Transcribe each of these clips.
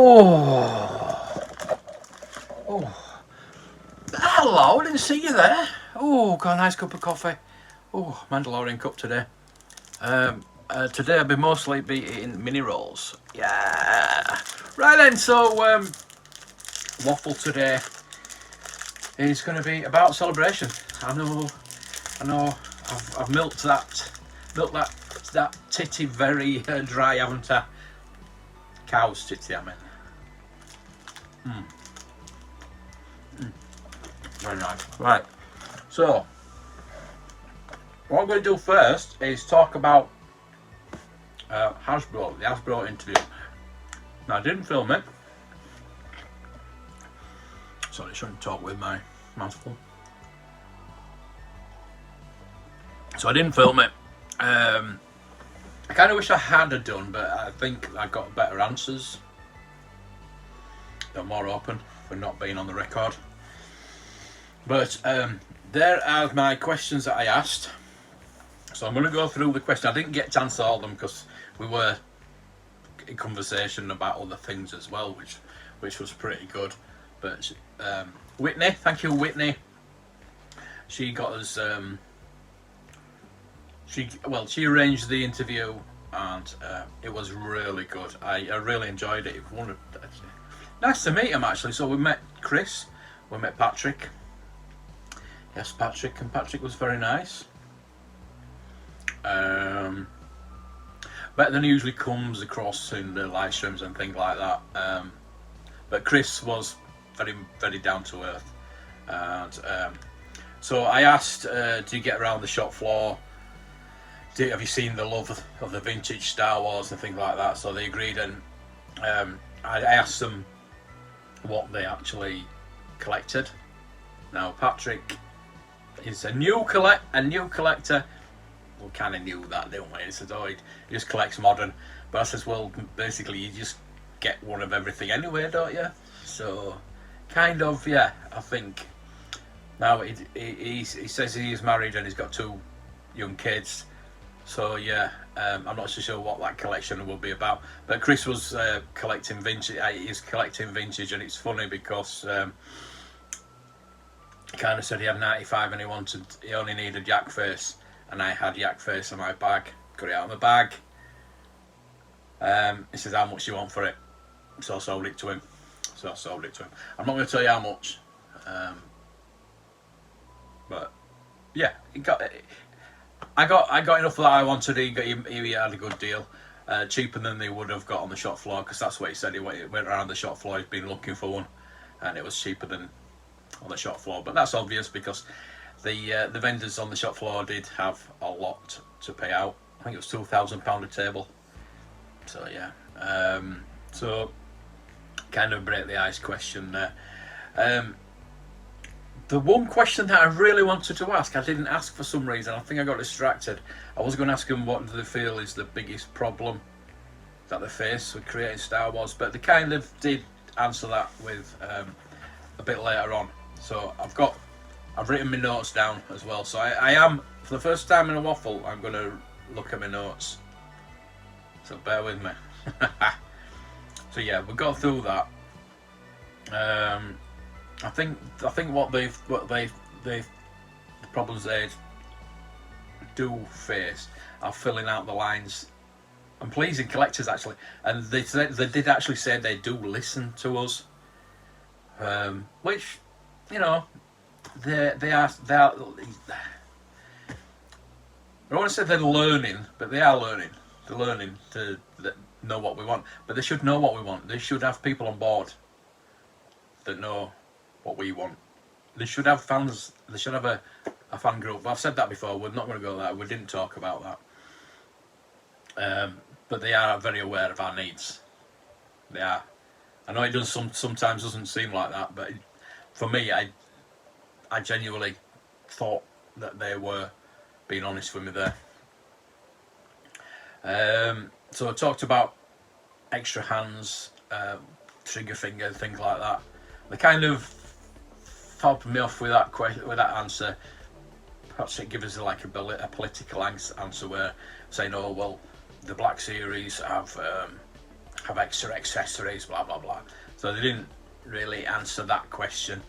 Oh, oh, hello, I didn't see you there. Oh, got a nice cup of coffee. Oh, Mandalorian cup today. Today I'll be mostly eating mini rolls. Yeah. Right then, so waffle today is going to be about celebration. I know. I've milked that titty very dry, haven't I? Cow's titty, I mean. Very nice. Right. So, what I'm going to do first is talk about Hasbro, the Hasbro interview. Now, I didn't film it. Sorry, I shouldn't talk with my mouth full. So I didn't film it. I kind of wish I had done, but I think I got better answers. They're more open for not being on the record. But there are my questions that I asked. So I'm going to go through the question. I didn't get to answer all of them because we were in conversation about other things as well, which was pretty good. But Whitney, thank you, Whitney. She got us. She arranged the interview, and it was really good. I really enjoyed it. Nice to meet him actually. So we met Chris, we met Patrick. Yes, Patrick, and Patrick was very nice. Better than he usually comes across in the live streams and things like that. But Chris was very, very down to earth. And so I asked, do you get around the shop floor? Have you seen the love of the vintage Star Wars and things like that? So they agreed, and I asked them what they actually collected. Now Patrick is a new collector. We kind of knew that, didn't we? He said, oh, he just collects modern. But I says, well, basically you just get one of everything anyway, don't you? So, kind of, yeah, I think. Now, he says he is married and he's got 2 young kids. So, yeah, I'm not so sure what that collection will be about. But Chris was collecting vintage. He's collecting vintage, and it's funny because he kind of said he had 95 and he only needed yak face. And I had yak face in my bag. Got it out of my bag. He says, how much do you want for it? So I sold it to him. I'm not going to tell you how much. But yeah, I got enough that I wanted. He had a good deal. Cheaper than they would have got on the shop floor, because that's what he said. He went around the shop floor. He's been looking for one, and it was cheaper than on the shop floor. But that's obvious because the vendors on the shop floor did have a lot to pay out. I think it was £2,000 a table. So yeah, so kind of break the ice question there. The one question that I really wanted to ask, I didn't ask for some reason. I think I got distracted. I was going to ask them what do they feel is the biggest problem that they face with creating Star Wars, but they kind of did answer that with a bit later on. So I've written my notes down as well. So I am, for the first time in a waffle, I'm going to look at my notes. So bear with me. So yeah, we'll go through that. I think what the problems they do face are filling out the lines and pleasing collectors actually. And they did actually say they do listen to us, which, you know, they are. I don't want to say they're learning, but they are learning. They're learning to know what we want, but they should know what we want. They should have people on board that know what we want. They should have fans. They should have a fan group. I've said that before. We're not going to go there. We didn't talk about that. But they are very aware of our needs. They are. I know it does sometimes doesn't seem like that, but for me, I genuinely thought that they were being honest with me there. So I talked about extra hands, trigger finger, things like that. They kind of fobbed me off with that question, with that answer. Perhaps it gives us like a political answer where saying, "Oh well, the Black Series have have extra accessories, blah blah blah. So they didn't really answer that question,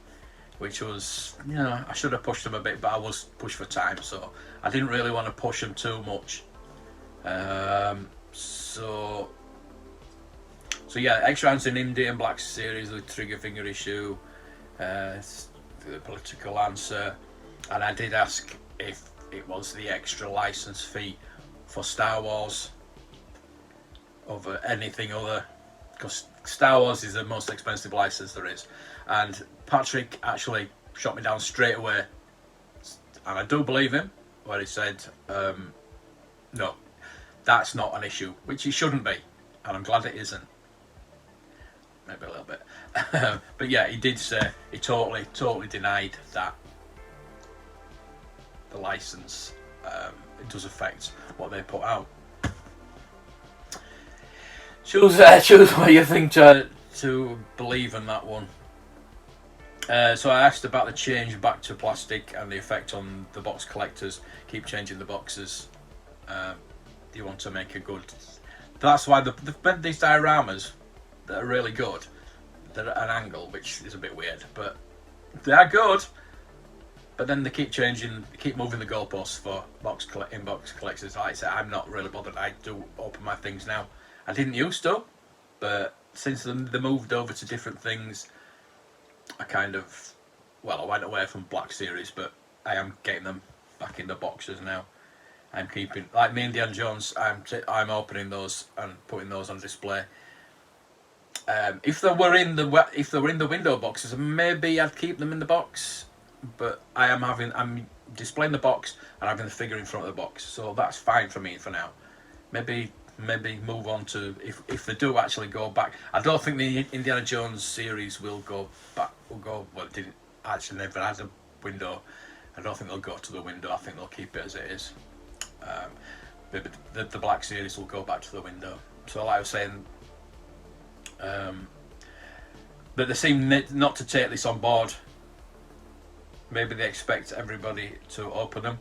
which was, you know, I should have pushed them a bit, but I was pushed for time, so I didn't really want to push them too much. So yeah, extra answer in Indian Black Series, the trigger finger issue, the political answer, and I did ask if it was the extra license fee for Star Wars over anything other, because Star Wars is the most expensive license there is. And Patrick actually shot me down straight away, and I do believe him, where he said, no, that's not an issue, which it shouldn't be, and I'm glad it isn't. Maybe a little bit. But yeah, he did say he totally denied that the license, it does affect what they put out. Choose what you think to believe in that one. So I asked about the change back to plastic and the effect on the box collectors. Keep changing the boxes. Do you want to make a good? That's why they've been these dioramas that are really good. They're at an angle, which is a bit weird, but they are good. But then they keep changing, keep moving the goalposts for in-box collectors. Like I said, I'm not really bothered. I do open my things now. I didn't used to, but since they moved over to different things, I kind of, well, I went away from Black Series, but I am getting them back in the boxes now. I'm keeping, like me and Indiana Jones, I'm opening those and putting those on display. If they were in the window boxes, maybe I'd keep them in the box. But I'm displaying the box and having the figure in front of the box, so that's fine for me for now. Maybe move on to if they do actually go back. I don't think the Indiana Jones series will go back. Well, it didn't actually never had a window. I don't think they'll go to the window. I think they'll keep it as it is. Maybe the Black Series will go back to the window. So like I was saying, but they seem not to take this on board. Maybe they expect everybody to open them.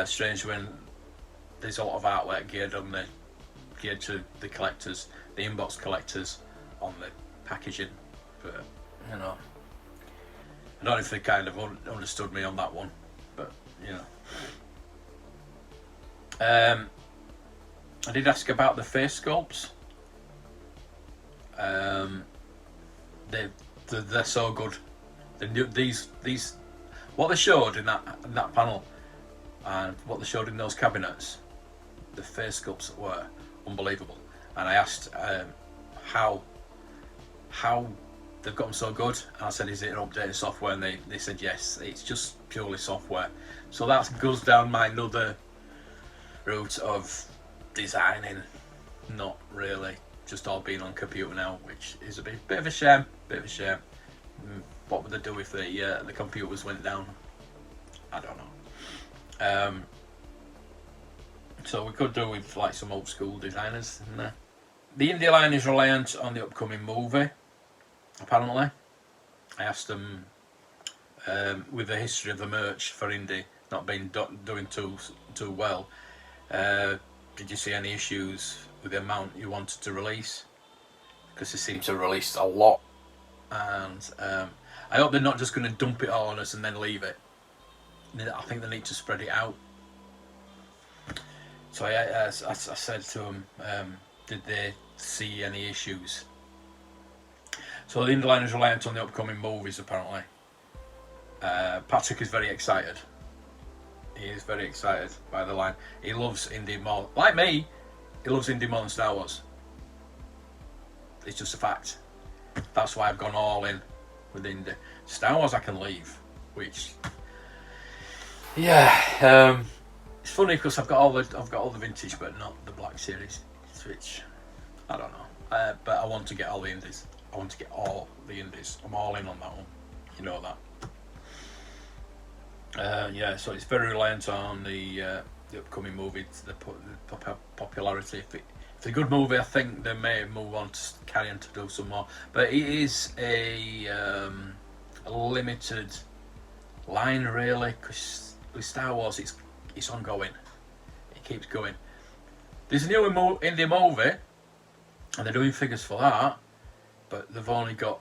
Strange when there's a lot of artwork geared to the collectors, the inbox collectors on the packaging. But you know, I don't know if they kind of understood me on that one, but you know. I did ask about the face sculpts. They're so good. These what they showed in that panel and what they showed in those cabinets, the face sculpts were unbelievable. And I asked how they've got them so good, and I said, is it an updated software? And they said yes, it's just purely software. So that goes down my another route of designing, not really just all being on computer now, which is a bit of a shame. What would they do if the computers went down? I don't know. So we could do with like some old school designers in there. The indie line is reliant on the upcoming movie, apparently. I asked them, with the history of the merch for indie not being doing too well, did you see any issues with the amount you wanted to release? Because they seem to release a lot, and I hope they're not just going to dump it all on us and then leave it. I think they need to spread it out. So I said to them, did they see any issues? So the indie line is reliant on the upcoming movies, apparently. Patrick is very excited. He is very excited by the line. He loves indie more. Like me, he loves indie more than Star Wars. It's just a fact. That's why I've gone all in with indie. Star Wars I can leave, which, yeah, it's funny because I've got all the vintage, but not the Black Series, which I don't know. But I want to get all the indies. I want to get all the indies. I'm all in on that one. You know that. Yeah, so it's very reliant on the upcoming movie, the popularity. If it's a good movie, I think they may move on to carry on to do some more. But it is a limited line, really, because with Star Wars, it's ongoing. It keeps going. There's a new indie movie and they're doing figures for that, but they've only got,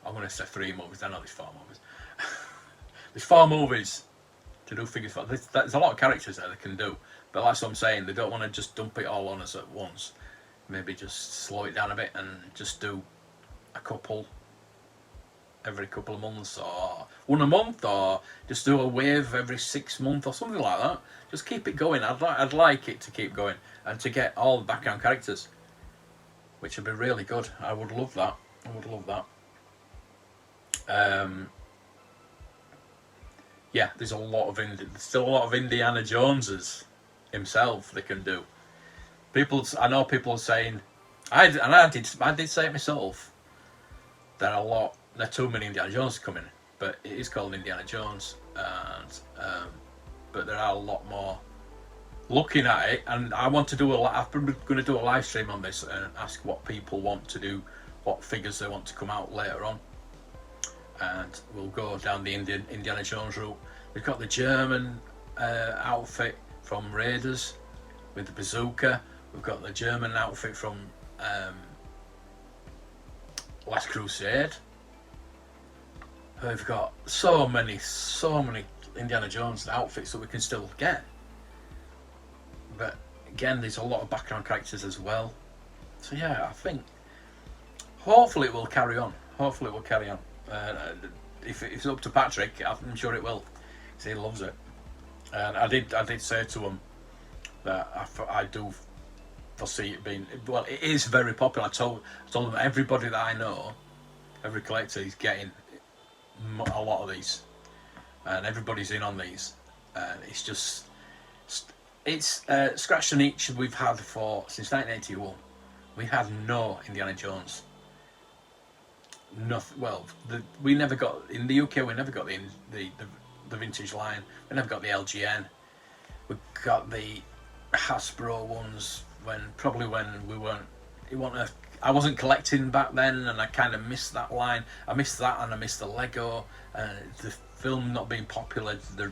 I'm going to say 3 movies. I know there's 4 movies. There's 4 movies to do figures for. There's a lot of characters that they can do, but that's what I'm saying. They don't want to just dump it all on us at once. Maybe just slow it down a bit and just do a couple every couple of months, or one a month, or just do a wave every 6 months or something like that. Just keep it going. I'd like it to keep going and to get all the background characters, which would be really good. I would love that. I would love that. Yeah, there's still a lot of Indiana Joneses himself they can do. I know people are saying, I did say it myself. There are too many Indiana Jones coming, but it is called Indiana Jones, and but there are a lot more looking at it. And I'm going to do a live stream on this and ask what people want to do, what figures they want to come out later on, and we'll go down the Indiana Jones route. We've got the German outfit from Raiders with the bazooka. We've got the German outfit from Last Crusade. We've got so many Indiana Jones outfits that we can still get. But again, there's a lot of background characters as well. So yeah, I think hopefully it will carry on. If it's up to Patrick, I'm sure it will, because he loves it. And I did say to him that I do foresee it being, well, it is very popular. I told him everybody that I know, every collector is getting a lot of these, and everybody's in on these. It's scratch and itch we've had since 1981. We had no Indiana Jones. Nothing. Well, we never got in the UK. We never got the vintage line. We never got the LGN. We got the Hasbro ones when we weren't. I wasn't collecting back then, and I kind of missed that line. I missed that, and I missed the Lego. The film not being popular, the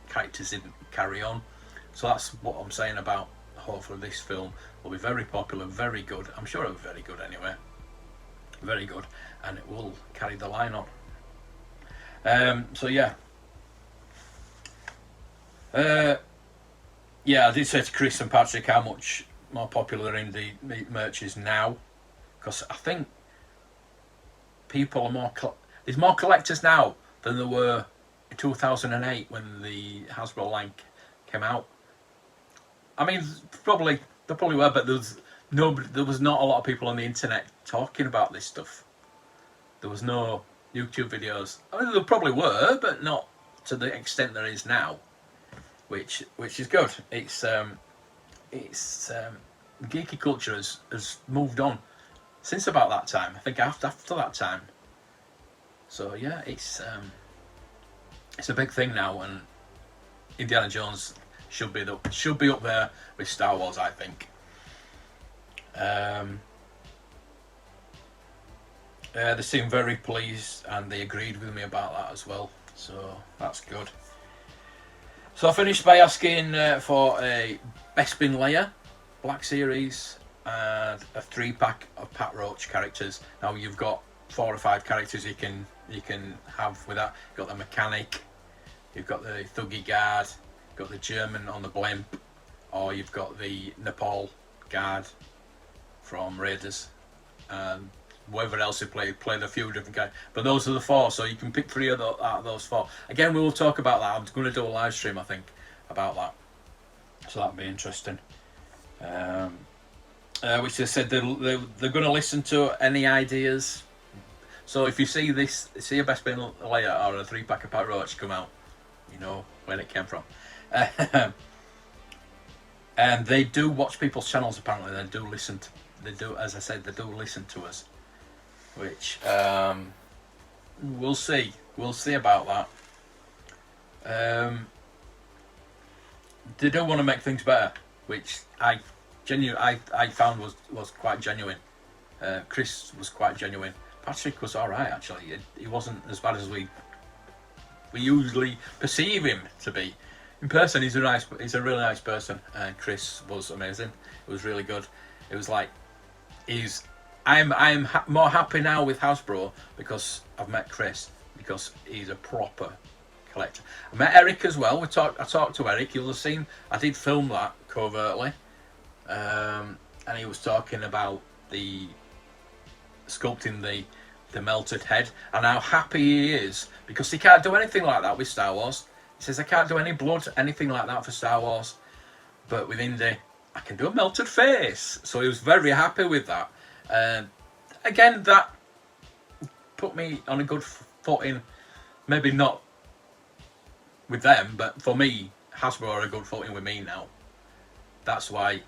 characters didn't carry on. So that's what I'm saying about. Hopefully, this film will be very popular, very good. I'm sure it'll be very good anyway. Very good, and it will carry the line on. So yeah. Yeah, I did say to Chris and Patrick how much more popular indie merch is now, because I think people are there's more collectors now than there were in 2008 when the Hasbro line came out. I mean, there probably were, but there was not a lot of people on the internet talking about this stuff. There was no YouTube videos. I mean, there probably were, but not to the extent there is now, which is good. It's geeky culture has moved on since about that time. I think after that time. So yeah, it's a big thing now, and Indiana Jones should be up there with Star Wars, I think. They seem very pleased, and they agreed with me about that as well. So that's good. So I finished by asking for a Bespin Leia Black Series and a 3-pack of Pat Roach characters. Now you've got 4 or 5 characters you can have with that. You've got the mechanic, you've got the Thuggy guard, you've got the German on the blimp, or you've got the Nepal guard from Raiders, and whoever else you played a few different guys. But those are the 4, so you can pick 3 out of those 4. Again, we will talk about that. I'm going to do a live stream, I think, about that. So that'll be interesting. Which they said they're going to listen to any ideas. So if you see a Bespin Leia or a 3-pack of Pat Roach come out, you know where it came from. And they do watch people's channels, apparently. They do listen to, as I said, they do listen to us. Which we'll see about that. They do want to make things better, which I found was quite genuine. Chris was quite genuine. Patrick was all right, actually. He wasn't as bad as we usually perceive him to be. In person, he's a really nice person, and Chris was amazing. It was really good. It was like is I'm more happy now with Hasbro because I've met Chris, because he's a proper collector. I met Eric as well. I talked to Eric. You'll have seen I did film that covertly, and he was talking about the sculpting the melted head and how happy he is because he can't do anything like that with Star Wars. He says I can't do any blood, anything like that for Star Wars, but with Indy I can do a melted face. So he was very happy with that. Again, that put me on a good footing. Maybe not with them, but for me, Hasbro are a good footing with me now. That's why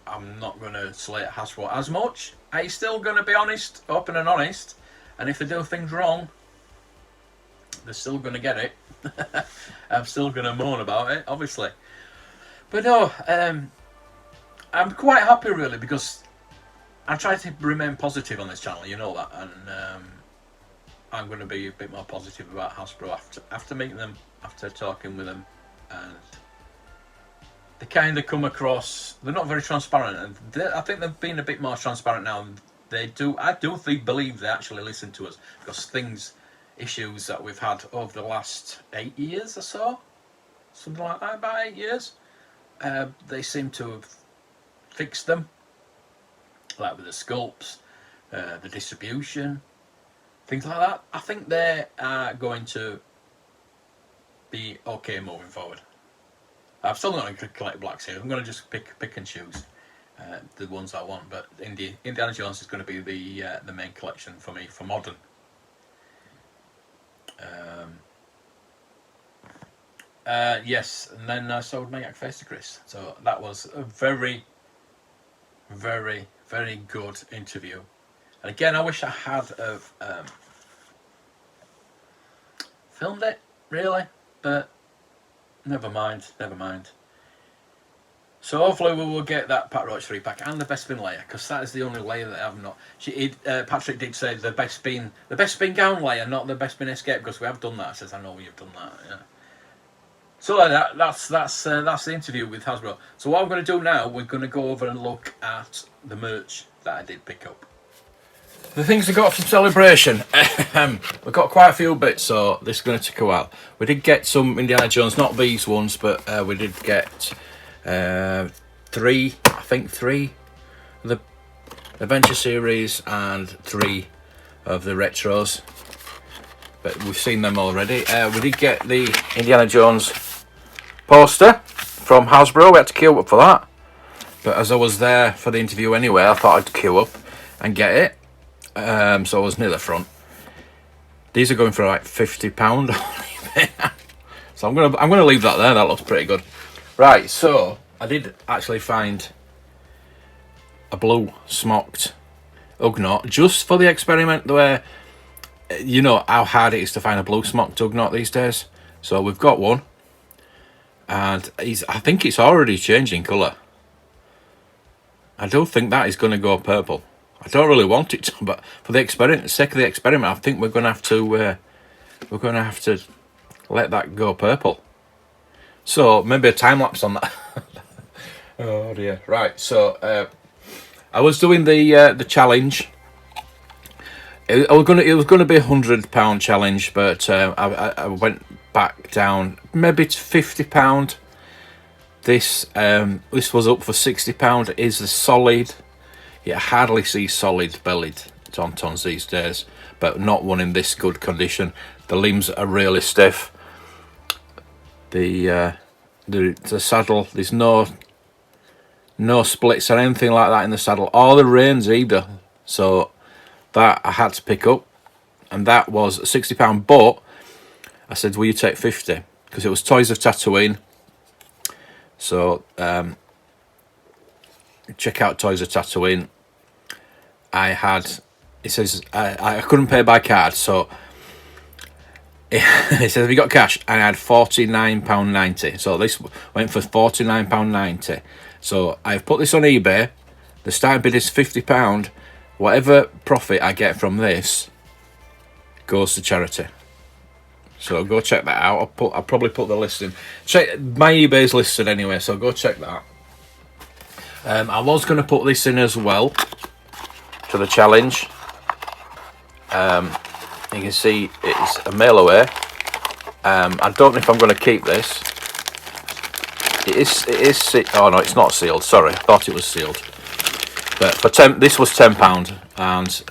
I'm not going to slate Hasbro as much. I'm still going to be honest, open and honest. And if they do things wrong, they're still going to get it. I'm still going to moan about it, obviously. But no, I'm quite happy really because I try to remain positive on this channel, you know that, and I'm going to be a bit more positive about Hasbro after meeting them, after talking with them, and they kind of come across. They're not very transparent, and I think they've been a bit more transparent now. I do believe they actually listen to us because issues that we've had over the last 8 years or so, something like that, about 8 years, they seem to have fixed them. Like with the sculpts, the distribution, things like that. I think they are going to be okay moving forward. I'm still not going to collect Black Series. I'm going to just pick and choose the ones I want. But Indiana Jones is going to be the main collection for me for modern. Yes, and then I sold Maniac Face to Chris. So that was a very, very, very good interview. And again, I wish I had filmed it, really, but never mind. So hopefully we will get that Pat Roach 3-pack and the Bespin layer, because that is the only layer that I've not. Patrick did say the Bespin gown layer, not the Bespin escape, because we have done that. I says, I know you've done that, yeah. So that's the interview with Hasbro. So what I'm going to do now, we're going to go over and look at the merch that I did pick up. The things we got from Celebration. We've got quite a few bits, so this is going to take a while. We did get some Indiana Jones, not these ones, but we did get three of the Adventure series and 3 of the retros. But we've seen them already. We did get the Indiana Jones poster from Hasbro. We had to queue up for that. But as I was there for the interview anyway, I thought I'd queue up and get it. So I was near the front. These are going for like £50. So I'm gonna leave that there. That looks pretty good. Right, so I did actually find a blue smocked Ugnaught just for the experiment where you know how hard it is to find a blue smocked Ugnaught these days. So we've got one, and I think it's already changing colour. I don't think that is going to go purple. I don't really want it to, but for the sake of the experiment, I think we're going to have to let that go purple. So maybe a time lapse on that. Oh dear. Right. So I was doing the challenge. It was going to be £100 challenge, but I went back down maybe to £50. This was up for £60. It is the solid. You hardly see solid bellied Tauntauns these days, but not one in this good condition. The limbs are really stiff. The saddle, there's no splits or anything like that in the saddle, or the reins either. So that I had to pick up, and that was £60. But I said, will you take 50? Because it was Toys of Tatooine. So check out Toys of Tatooine. It says I couldn't pay by card, so it says, have you got cash? And I had £49.90. So this went for £49.90. So I've put this on eBay. The starting bid is £50. Whatever profit I get from this goes to charity. So go check that out. I'll probably put the listing. Check my eBay's listed anyway, so go check that. I was going to put this in as well, to the challenge. You can see it's a mail away. I don't know if I'm going to keep this. It is. Oh no, it's not sealed. Sorry, I thought it was sealed. But for this was £10, and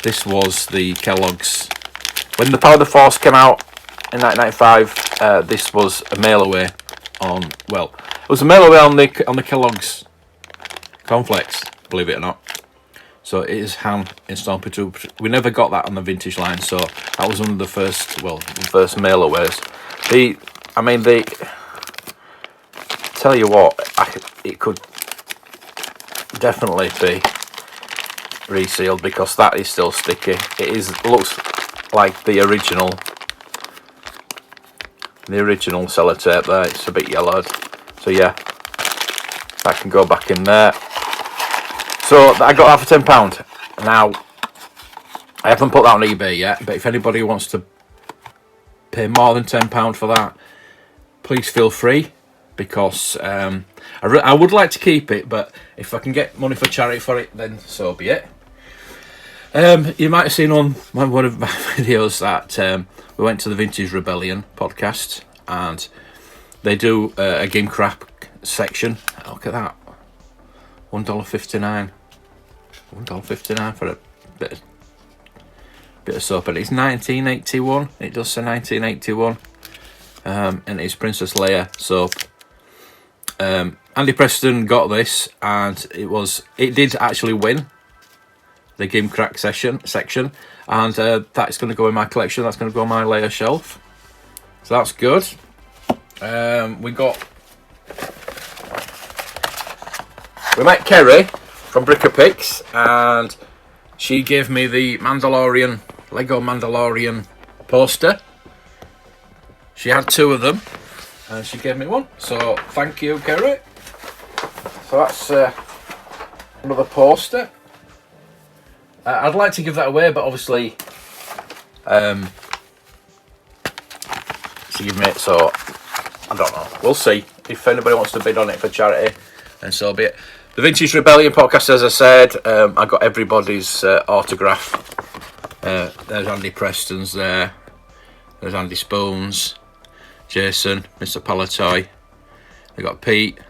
this was the Kellogg's. When the Power of the Force came out in 1995, this was a mail away on. Well, it was a mail away on the Kellogg's cornflakes. Believe it or not. So it is hand installed. We never got that on the vintage line, so that was one of the first, the first mail aways. Tell you what, it could definitely be resealed because that is still sticky. Looks like the original sellotape there. It's a bit yellowed, so yeah, that can go back in there. So I got that for £10. Now, I haven't put that on eBay yet, but if anybody wants to pay more than £10 for that, please feel free, because I would like to keep it, but if I can get money for charity for it, then so be it. You might have seen on one of my videos that we went to the Vintage Rebellion podcast, and they do a game crap section. Look at that. $1.59 for a bit of soap, and it's 1981. It does say 1981, and it's Princess Leia soap. Andy Preston got this, and it did actually win the game crack section, and that's going to go in my collection. That's going to go on my Leia shelf, so that's good. We met Kerry from Bricker Picks, and she gave me the Lego Mandalorian poster. She had 2 of them, and she gave me one. So thank you, Kerry. So that's another poster. I'd like to give that away, but obviously she gave me it, so I don't know. We'll see. If anybody wants to bid on it for charity, then so be it. The Vintage Rebellion podcast, as I said, I got everybody's autograph. There's Andy Preston's there. There's Andy Spoons, Jason, Mr. Palatoy. We got Pete.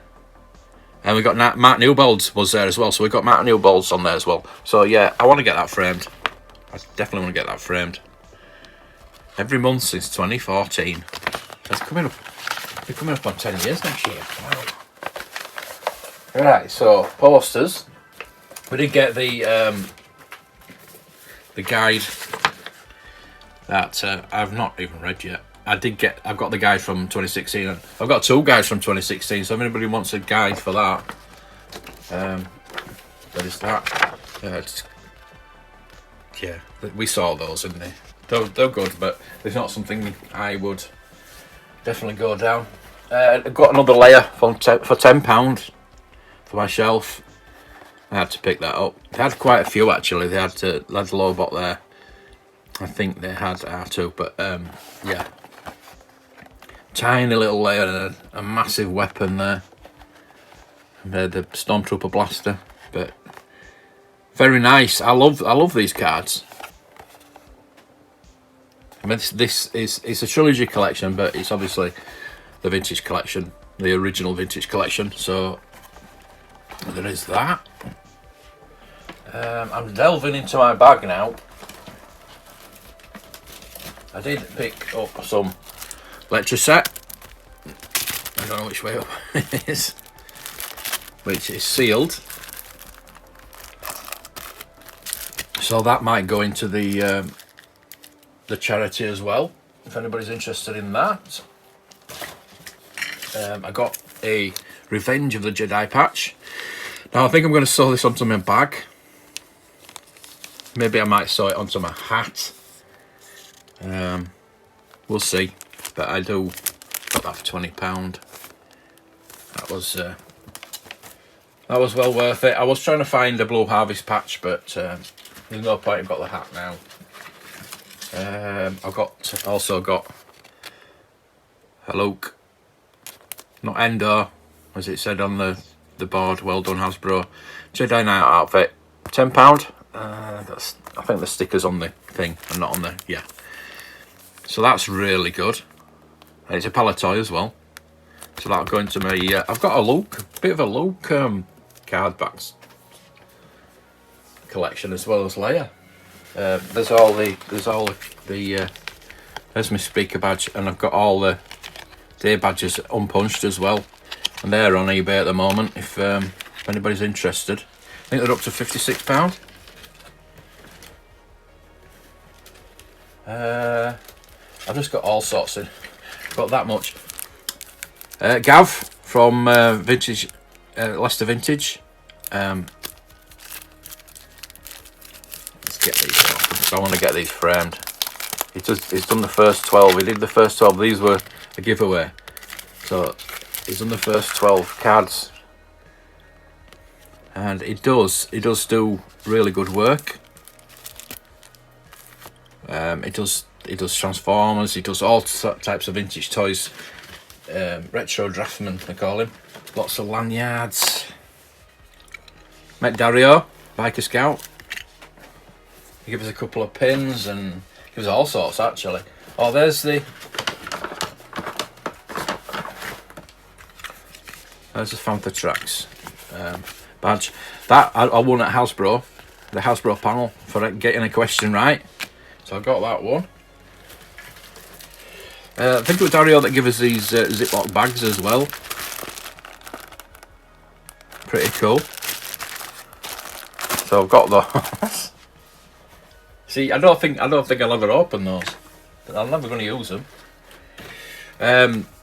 And we got Matt Newbold was there as well. So we got Matt Newbold's on there as well. So yeah, I want to get that framed. I definitely want to get that framed. Every month since 2014. That's coming up. We're coming up on 10 years next year. Wow. Right, so posters. We did get the guide that I've not even read yet. I've got the guide from 2016. And I've got 2 guides from 2016. So if anybody wants a guide for that, there is that. Yeah, we saw those, didn't they? They're good, but it's not something I would definitely go down. I've got another layer for £10 for my shelf. I had to pick that up. They had quite a few actually. They had Lobot there. I think they had R2, but yeah. Tiny little layer and a massive weapon there. The Stormtrooper blaster, but very nice. I love these cards. I mean, it's a trilogy collection, but it's obviously the vintage collection, the original vintage collection. So there is that. I'm delving into my bag now. I did pick up some Letraset. I don't know which way up it is, which is sealed. So that might go into the charity as well, if anybody's interested in that. I got a Revenge of the Jedi patch. Now I think I'm going to sew this onto my bag. Maybe I might sew it onto my hat. We'll see. But I got that for £20. That was well worth it. I was trying to find a Blue Harvest patch, but there's no point. I've got the hat now. I've also got Haluk, not Endor, as it said on the board. Well done, Hasbro. Jedi Knight outfit, £10. That's, I think the sticker's on the thing and not on the, yeah. So that's really good. And it's a pallet toy as well. So that'll go into my, I've got a bit of a card backs collection as well as layer. There's my speaker badge, and I've got all the day badges unpunched as well, and they're on eBay at the moment if anybody's interested. I think they're up to £56. I've just got all sorts in. Got that much. Gav from Vintage, Leicester Vintage. Let's get these off because I want to get these framed. He's done the first 12. He did the first 12. These were a giveaway. So he's done the first 12 cards. And he does do really good work. He does Transformers, he does all types of vintage toys. Retro Draftman, they call him. Lots of lanyards. Met Dario, Biker Scout. He gives us a couple of pins and gives us all sorts actually. Oh, there's the Panther Tracks badge. That I won at Hasbro, the Hasbro panel, for getting a question right. So I got that one. I think it was Dario that gave us these Ziploc bags as well. Pretty cool. So I've got those. See, I don't think I'll ever open those. But I'm never going to use them.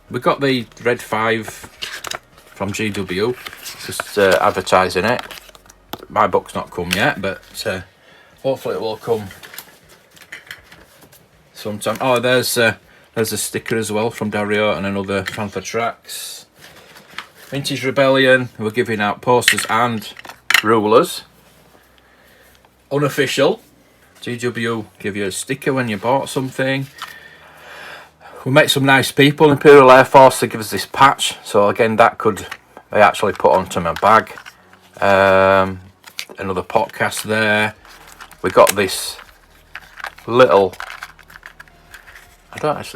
We've got the Red 5 from GW. Just advertising it. My book's not come yet, but hopefully it will come sometime. Oh, there's a sticker as well from Dario and another Panther Tracks. Vintage Rebellion. We're giving out posters and rulers. Unofficial. GW give you a sticker when you bought something. We met some nice people. Imperial Air Force to give us this patch. So again, that could be actually put onto my bag. Another podcast there. We got this little. There's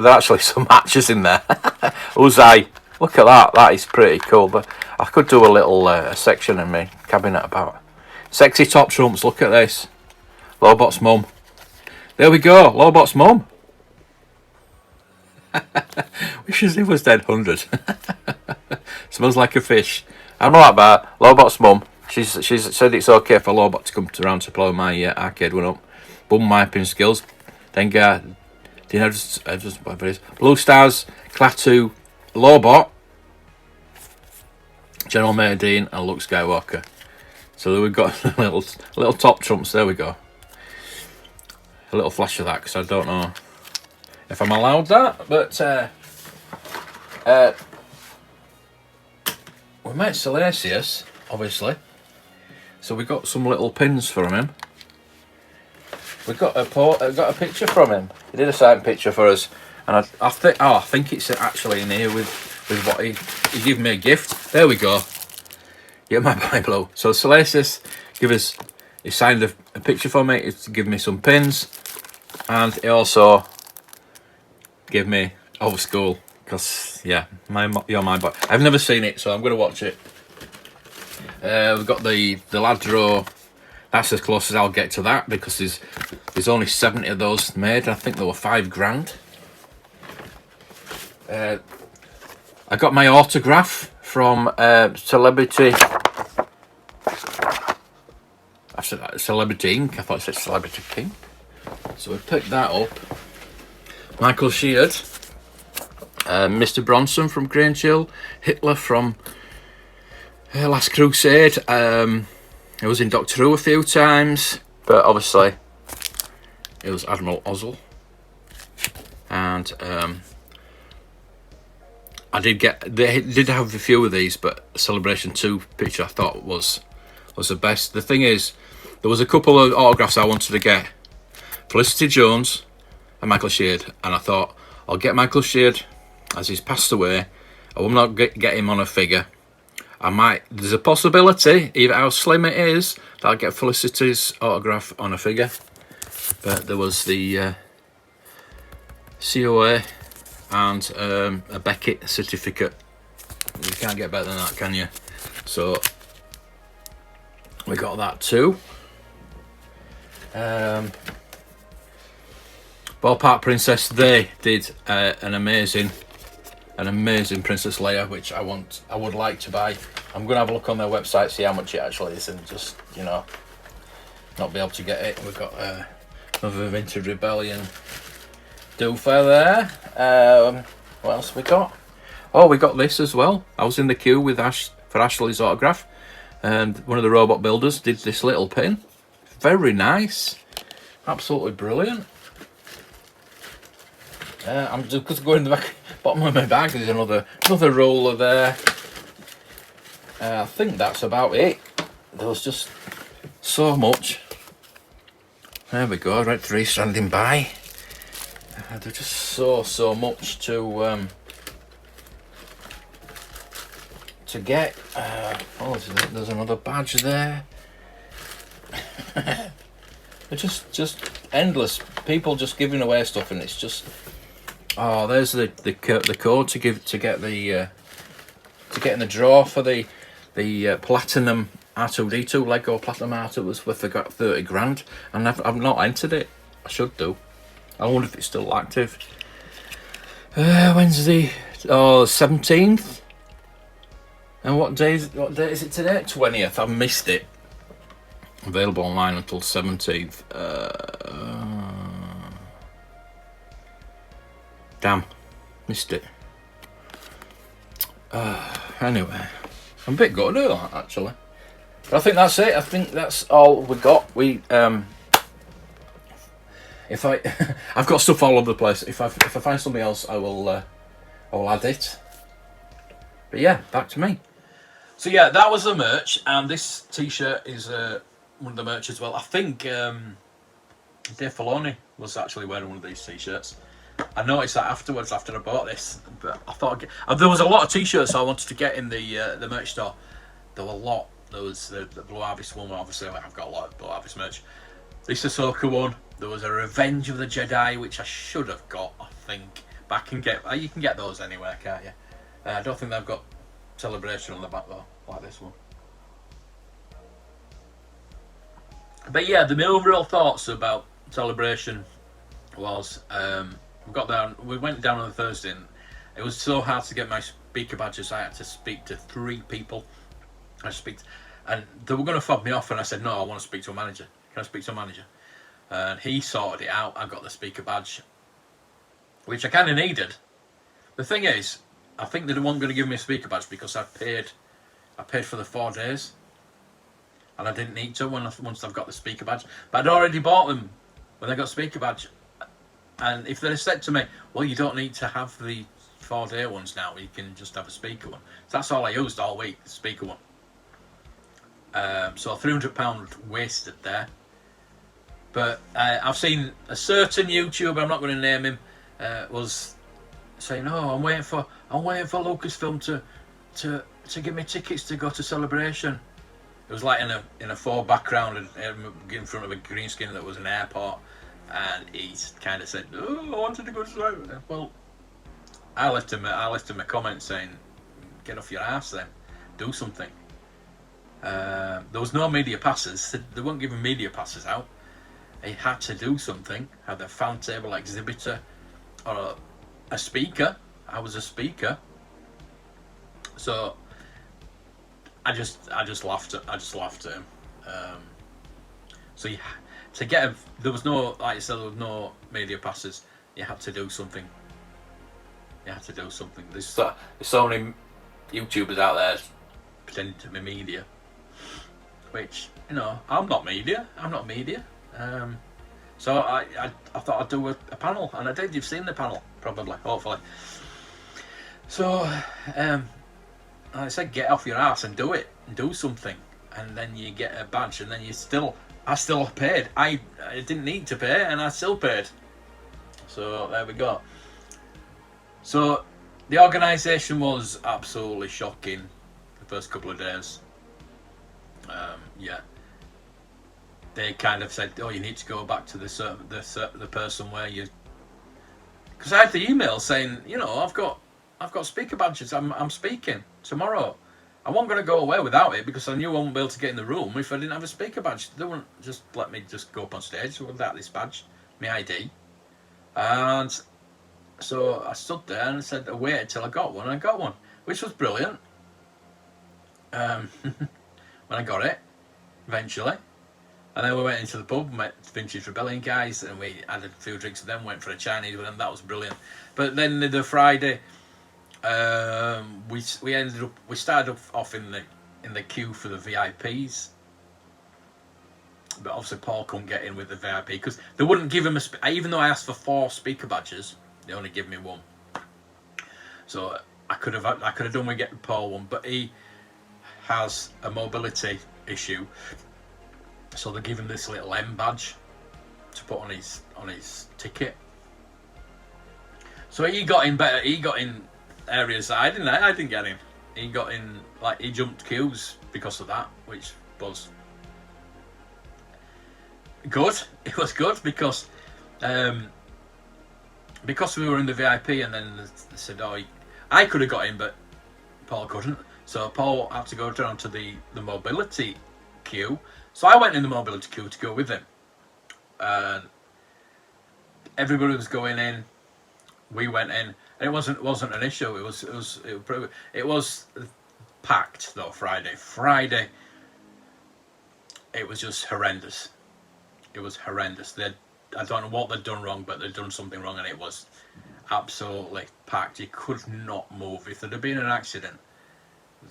actually some matches in there. Uzai, look at that. That is pretty cool. But I could do a little section in my cabinet about sexy top trumps. Look at this. Lobot's mum. There we go. Lobot's mum. Wishes he was dead 100. Smells like a fish. I'm not that bad. Lobot's mum. She's said it's okay for Lobot to come around to blow my arcade one up. Bum wiping skills. Then whatever it is. Blue Stars, Klaatu, Lobot, General Merdine, and Luke Skywalker. So we've got little top trumps. There we go. A little flash of that because I don't know if I'm allowed that, but we met Salesius, obviously. So we got some little pins from him. We got a picture from him. He did a signed picture for us, and I think it's actually in here with what he gave me a gift. There we go. Yeah, my Bible. So Salesius he signed a picture for me. It's to give me some pins, and he also gave me Over School because you're my boy. I've never seen it, so I'm going to watch it. We've got the Ladro. That's as close as I'll get to that because there's only 70 of those made. I think they were $5,000. I got my autograph from Celebrity. I said Celebrity Inc. I thought it said Celebrity King. So we picked that up. Michael Sheard, Mr. Bronson from Grange Hill, Hitler from Last Crusade. I was in Doctor Who a few times, but obviously it was Admiral Ozzel. And they did have a few of these, but Celebration 2 picture I thought was the best. The thing is, there was a couple of autographs I wanted to get. Felicity Jones and Michael Sheard, and I thought I'll get Michael Sheard as he's passed away. I will not get him on a figure. I might. There's a possibility, even how slim it is, that I'll get Felicity's autograph on a figure. But there was the COA and a Beckett certificate. You can't get better than that, can you? So we got that too. Ballpark Princess, they did an amazing Princess Leia, which I would like to buy. I'm gonna have a look on their website, see how much it actually is, and just, you know, not be able to get it. We've got another Vintage Rebellion doofer there. What else we got? Oh, we got this as well. I was in the queue with for Ashley's autograph, and one of the robot builders did this little pin. Very nice, absolutely brilliant. I'm just going to the bottom of my bag. There's another roller there. I think that's about it. There was just so much. There we go. Red 3 standing by. There's just so much to get. Oh, there's another badge there. They're just endless. People just giving away stuff, and it's just. Oh, there's the code to get in the draw for the platinum R2D2 Lego Platinum R2 was worth 30 grand, and I've not entered it. I should do. I wonder if it's still active. When's the 17th? And what day is it today? 20th. I've missed it. Available online until 17th. Damn, missed it. Anyway, I'm a bit gutted at that, actually. But I think that's it. I think that's all we got. I've got stuff all over the place. If I find something else, I will add it. But yeah, back to me. So yeah, that was the merch, and this T-shirt is one of the merch as well. I think Dave Filoni was actually wearing one of these T-shirts. I noticed that afterwards, after I bought this, but I thought there was a lot of T-shirts I wanted to get in the merch store. There were a lot. There was the Blue Harvest one, obviously. I've got a lot of Blue Harvest merch. This Ahsoka one. There was a Revenge of the Jedi, which I should have got, I think. But you can get those anywhere, can't you? I don't think they've got Celebration on the back though, like this one. But yeah, the overall thoughts about Celebration was. We went down on the Thursday, and it was so hard to get my speaker badges. I had to speak to 3 people. And they were going to fob me off, and I said, no, I want to speak to a manager. Can I speak to a manager? And he sorted it out. I got the speaker badge, which I kind of needed. The thing is, I think they weren't going to give me a speaker badge because I paid for the 4 days, and I didn't need to once I've got the speaker badge. But I'd already bought them when I got speaker badge. And if they'd have said to me, well, you don't need to have the 4-day ones now, you can just have a speaker one. So that's all I used all week, the speaker one. So £300 wasted there. But I've seen a certain YouTuber, I'm not going to name him, was saying, oh, I'm waiting for Lucasfilm to give me tickets to go to Celebration. It was like in a faux background and in front of a green screen that was an airport. And he kind of said, "Oh, I wanted to go to Celebration." Well, I left him a comment saying, "Get off your ass then, do something." There was no media passes. They weren't giving media passes out. He had to do something. Had a fan table exhibitor or a speaker. I was a speaker, so I just laughed at him. So to get there was no, like I said, there was no media passes. You had to do something. There's so many YouTubers out there pretending to be media, which, you know, I'm not media. So I thought I'd do a panel, and I did. You've seen the panel, probably, hopefully. So I said, get off your ass and do it, and do something, and then you get a badge, and then I still paid. I didn't need to pay, and I still paid. So there we go. So the organisation was absolutely shocking. first couple of days. Yeah, they kind of said, "Oh, you need to go back to the person where you." Because I had the email saying, you know, I've got speaker badges. I'm speaking tomorrow. I wasn't going to go away without it because I knew I wouldn't be able to get in the room if I didn't have a speaker badge. They wouldn't just let me just go up on stage without this badge, my ID. And so I stood there and said, I waited till I got one, and I got one, which was brilliant. When I got it, eventually. And then we went into the pub, met Vintage Rebellion guys, and we had a few drinks with them, went for a Chinese with them, that was brilliant. But then the Friday, we started off in the queue for the VIPs, but obviously Paul couldn't get in with the VIP because they wouldn't give him even though I asked for 4 speaker badges, they only give me 1. So I could have done with getting Paul one, but he has a mobility issue, so they give him this little M badge to put on his ticket. So he got in better. He got in areas that I didn't get in. He got in, like, he jumped queues because of that, which was good. It was good because we were in the VIP, and then they said, "Oh, I could have got in, but Paul couldn't." So Paul had to go down to the mobility queue. So I went in the mobility queue to go with him, and everybody was going in. We went in, and it wasn't an issue. It was packed though. Friday, it was just horrendous. It was horrendous. I don't know what they'd done wrong, but they'd done something wrong, and it was absolutely packed. You could not move. If there'd have been an accident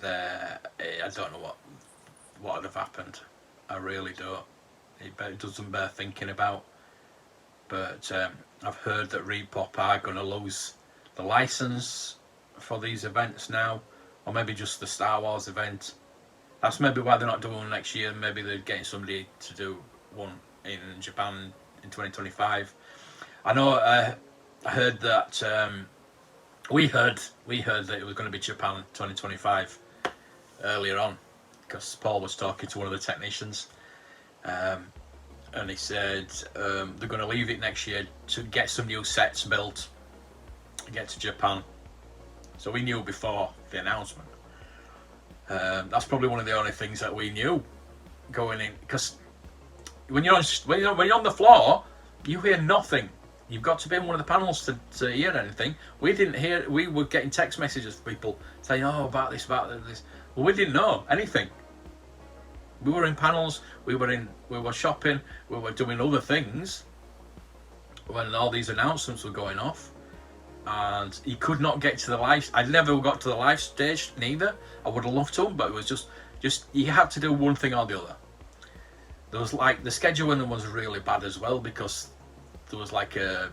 there, I don't know what would have happened. I really don't. It doesn't bear thinking about. But I've heard that Repop are going to lose the license for these events now, or maybe just the Star Wars event. That's maybe why they're not doing one next year. Maybe they're getting somebody to do one in Japan in 2025. I know. I heard that. We heard that it was going to be Japan 2025 earlier on, because Paul was talking to one of the technicians, and he said they're going to leave it next year to get some new sets built, get to Japan. So we knew before the announcement. That's probably one of the only things that we knew going in, because when you're on the floor, you hear nothing. You've got to be in one of the panels to hear anything. We didn't hear. We were getting text messages from people saying, "Oh, about this." Well, we didn't know anything. We were in panels. We were shopping. We were doing other things when all these announcements were going off. And he could not get to the live. I never got to the live stage neither. I would have loved to, but it was just you had to do one thing or the other. There was like the scheduling was really bad as well, because there was like a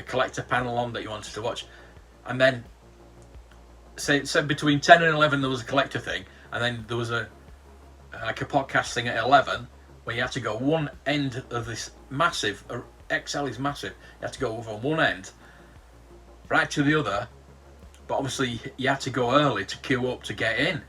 collector panel on that you wanted to watch, and then say between 10 and 11 there was a collector thing, and then there was a podcast thing at 11 where you had to go one end of this massive XL is massive. You had to go from one end right to the other, but obviously you had to go early to queue up to get in.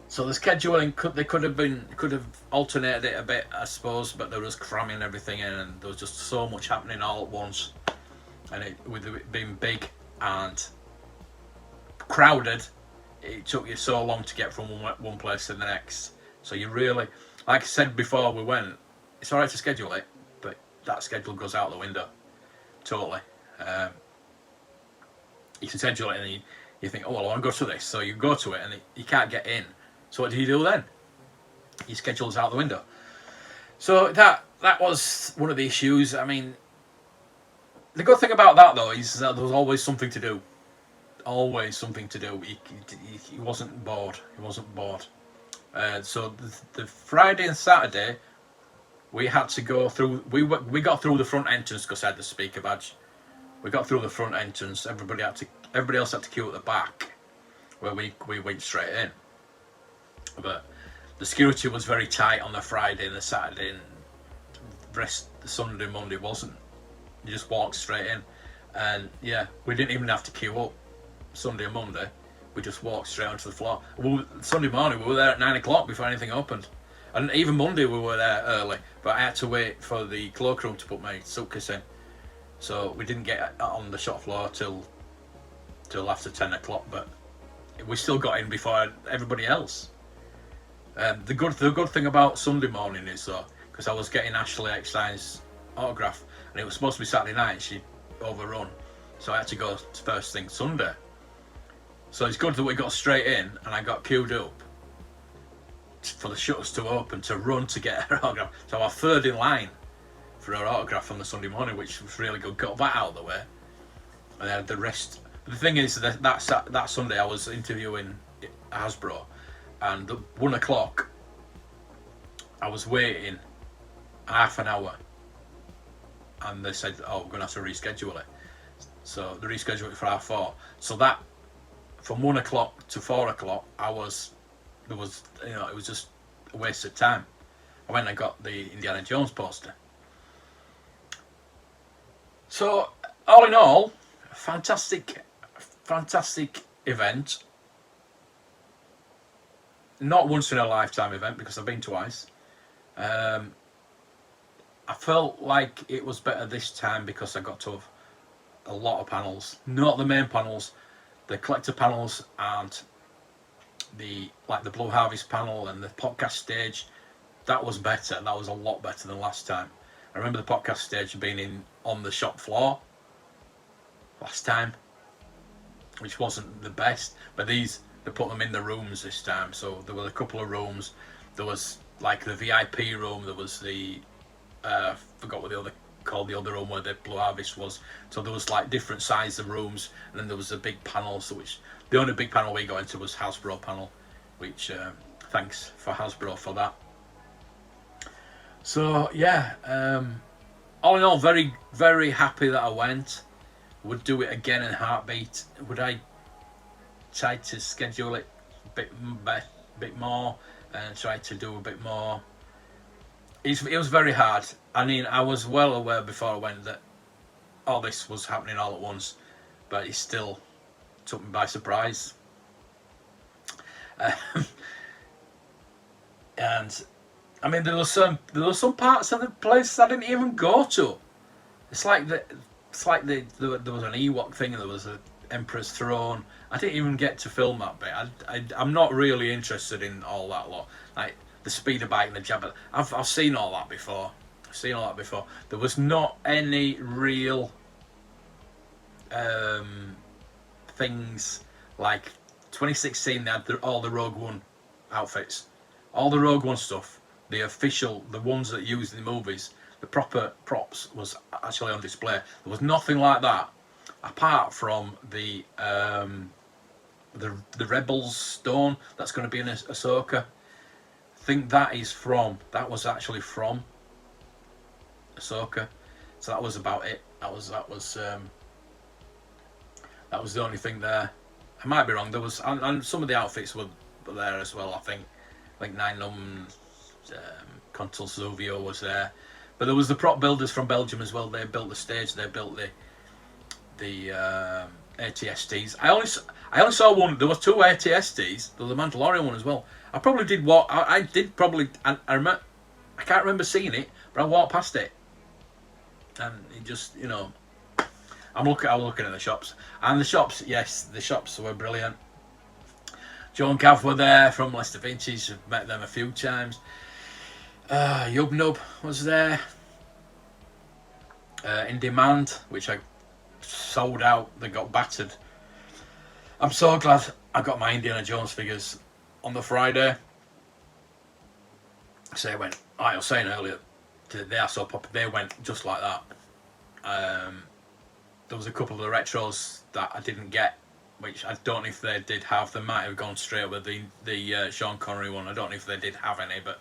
So the scheduling could have alternated it a bit, I suppose, but they were just cramming everything in, and there was just so much happening all at once, and with it being big and crowded, it took you so long to get from one place to the next. So you really, like I said before we went, it's alright to schedule it, but that schedule goes out the window totally. You can schedule it and you think, oh well, I want to go to this, so you go to it and you can't get in. So what do you do then? Your schedule's out the window. So that was one of the issues. I mean, the good thing about that though is that there was always something to do. Always something to do. He wasn't bored. He wasn't bored. So the Friday and Saturday, we had to go through. We got through the front entrance because I had the speaker badge. We got through the front entrance. Everybody else had to queue at the back, where we went straight in. But the security was very tight on the Friday and the Saturday, and the Sunday, Monday wasn't. You just walked straight in, and yeah, we didn't even have to queue up Sunday and Monday. we just walked straight onto the floor. Sunday morning, we were there at 9 o'clock before anything opened. And even Monday, we were there early. But I had to wait for the cloakroom to put my suitcase in. So we didn't get on the shop floor till after 10 o'clock. But we still got in before everybody else. The good thing about Sunday morning is, though, because I was getting Ashley Eckstein's autograph, and it was supposed to be Saturday night, she overrun. So I had to go first thing Sunday. So it's good that we got straight in, and I got queued up for the shutters to open to run to get her autograph. So I was third in line for her autograph on the Sunday morning, which was really good. Got that out of the way, and then the rest. The thing is that Sunday I was interviewing Hasbro, and at 1 o'clock I was waiting half an hour, and they said, "Oh, we're gonna have to reschedule it." So they rescheduled it for 4:30. So that from 1 o'clock to 4 o'clock, it was just a waste of time. I went and got the Indiana Jones poster. So all in all, fantastic event. Not once in a lifetime event because I've been twice. I felt like it was better this time because I got to have a lot of panels. Not the main panels, the collector panels, and the Blue Harvest panel and the podcast stage. That was better. That was a lot better than last time. I remember the podcast stage being on the shop floor last time, which wasn't the best. But they put them in the rooms this time. So there were a couple of rooms. There was like the VIP room. There was the forgot what the other room where the Blue Harvest was. So there was like different sizes of rooms, and then there was a big panel. So the only big panel we got into was Hasbro panel, which thanks for Hasbro for that. So yeah, all in all, very very happy that I went. Would do it again in a heartbeat. Would I try to schedule it a bit more and try to do a bit more? It was very hard. I mean, I was well aware before I went that all this was happening all at once, but it still took me by surprise. And I mean, there were some parts of the place I didn't even go to. It's like there was an Ewok thing, and there was an Emperor's Throne. I didn't even get to film that bit. I'm not really interested in all that lot. Like the speeder bike and the jabber. I've seen all that before. There was not any real things like 2016. They had all the Rogue One outfits, all the Rogue One stuff. The official, the ones that used in the movies, the proper props was actually on display. There was nothing like that, apart from the Rebels stone that's going to be in Ahsoka. I think that was actually from Ahsoka. So that was about it. That was the only thing there. I might be wrong. There was, and some of the outfits were there as well. I think Nine Consul Zuvio was there, but there was the prop builders from Belgium as well. They built the stage. They built the ATSTs. I only saw one. There were 2 ATSTs. There was the Mandalorian one as well. I probably did walk. I did probably. I remember. I can't remember seeing it, but I walked past it, and it just I was looking at the shops, and the shops. Yes, the shops were brilliant. Joe and Gav were there from Leicester Vintage. I've met them a few times. Yub Nub was there. In Demand, which I sold out. They got battered. I'm so glad I got my Indiana Jones figures on the Friday. So they went. I was saying earlier, they are so popular. They went just like that. There was a couple of the retros that I didn't get, which I don't know if they did have. They might have gone straight with the Sean Connery one. I don't know if they did have any, but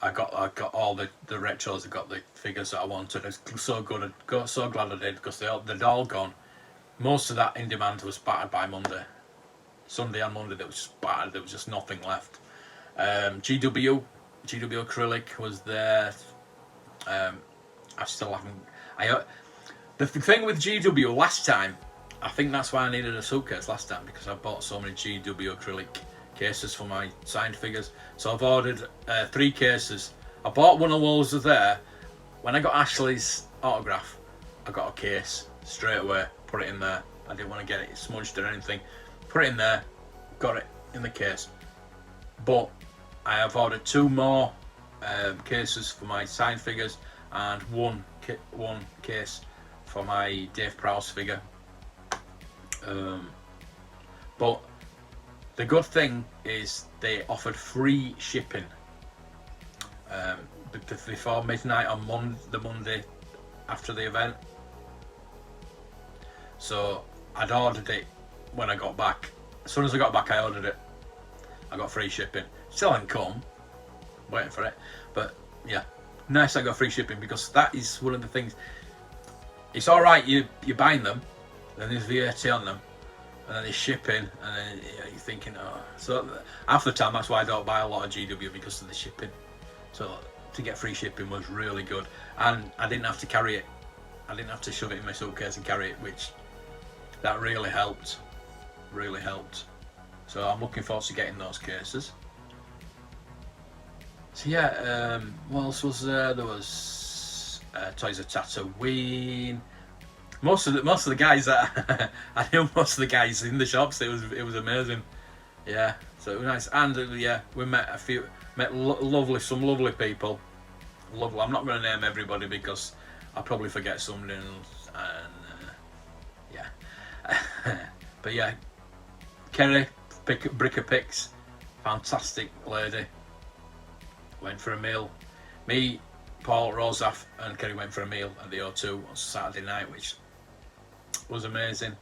I got all the retros. I got the figures that I wanted. It's so good. I'm so glad I did, because they'd all gone. Most of that in demand was battered by Monday. Sunday and Monday, they was just battered. There was just nothing left. GW acrylic was there. I still haven't. The thing with GW last time, I think that's why I needed a suitcase last time, because I bought so many GW acrylic cases for my signed figures. So I've ordered 3 cases. I bought one of those there. When I got Ashley's autograph, I got a case straight away, put it in there. I didn't want to get it smudged or anything. Put it in there, got it in the case. But I have ordered 2 more cases for my signed figures and one case for my Dave Prowse figure. But the good thing is they offered free shipping before midnight on the Monday after the event. So I'd ordered it when I got back. As soon as I got back, I ordered it. I got free shipping. Still hasn't come. Waiting for it. But yeah, nice I got free shipping, because that is one of the things. It's alright, you're buying them, then there's VAT on them, and then there's shipping, and then you're thinking, oh. So half the time, that's why I don't buy a lot of GW, because of the shipping. So to get free shipping was really good. And I didn't have to carry it. I didn't have to shove it in my suitcase and carry it, which that really helped. Really helped. So I'm looking forward to getting those cases. So yeah, what else was there? There was Toys of Tatooine. Most of the guys that I knew, most of the guys in the shops. It was amazing. Yeah, so it was nice. And yeah, we met some lovely people. Lovely. I'm not going to name everybody because I'll probably forget something. And yeah, but yeah, Kerry Bricker Picks, fantastic lady. Went for a meal. Me, Paul, Rosaf and Kerry went for a meal at the O2 on Saturday night, which was amazing.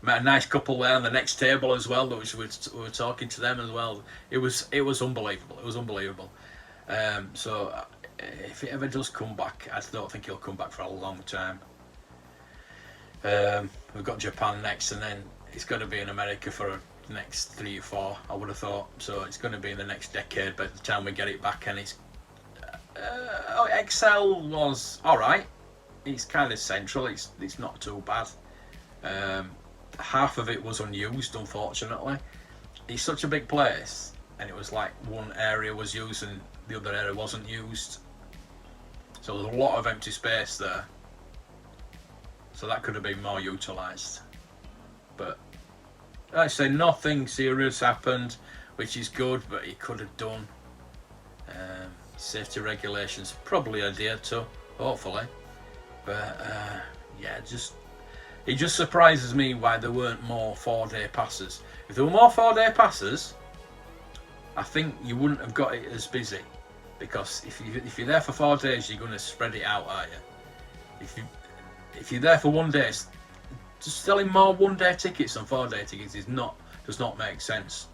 Met a nice couple there on the next table as well, which we were talking to them as well. It was unbelievable. It was unbelievable. So if it ever does come back, I don't think he'll come back for a long time. We've got Japan next, and then it's going to be in America for the next 3 or 4, I would have thought. So it's going to be in the next decade by the time we get it back. And it's XL was alright. It's kind of central. It's not too bad. Half of it was unused, unfortunately. It's such a big place, and it was like one area was used and the other area wasn't used. So there's a lot of empty space there. So that could have been more utilised. But like I say, nothing serious happened, which is good, but he could have done. Safety regulations probably adhered to, hopefully. But yeah, it just surprises me why there weren't more 4-day passes. If there were more 4-day passes, I think you wouldn't have got it as busy. Because if you're there for 4 days, you're going to spread it out, aren't you? If you're there for 1 day, just selling more 1-day tickets than 4-day tickets does not make sense.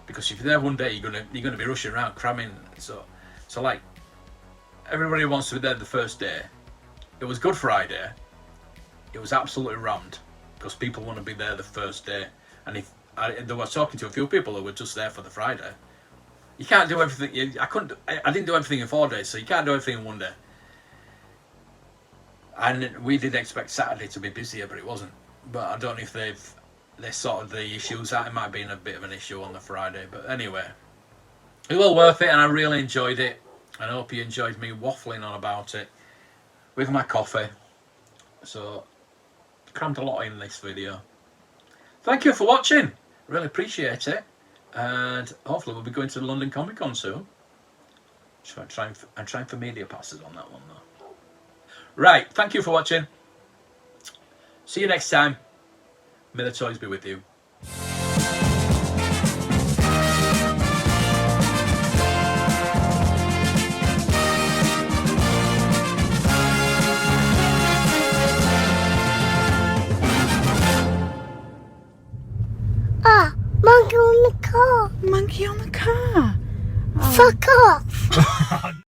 Because if you're there 1 day, you're gonna be rushing around cramming. So like everybody wants to be there the first day. It was Good Friday. It was absolutely rammed because people want to be there the first day. And they were talking to a few people who were just there for the Friday. You can't do everything. I didn't do everything in 4 days, so you can't do everything in 1 day. And we did expect Saturday to be busier, but it wasn't. But I don't know if they sorted the issues out. It might have been a bit of an issue on the Friday. But anyway, it was well worth it, and I really enjoyed it. And I hope you enjoyed me waffling on about it with my coffee. So, crammed a lot in this video. Thank you for watching. Really appreciate it. And hopefully we'll be going to the London Comic Con soon. I'm trying for media passes on that one though. Right, thank you for watching. See you next time. May the toys be with you. Ah, monkey on the car. Monkey on the car. Fuck off.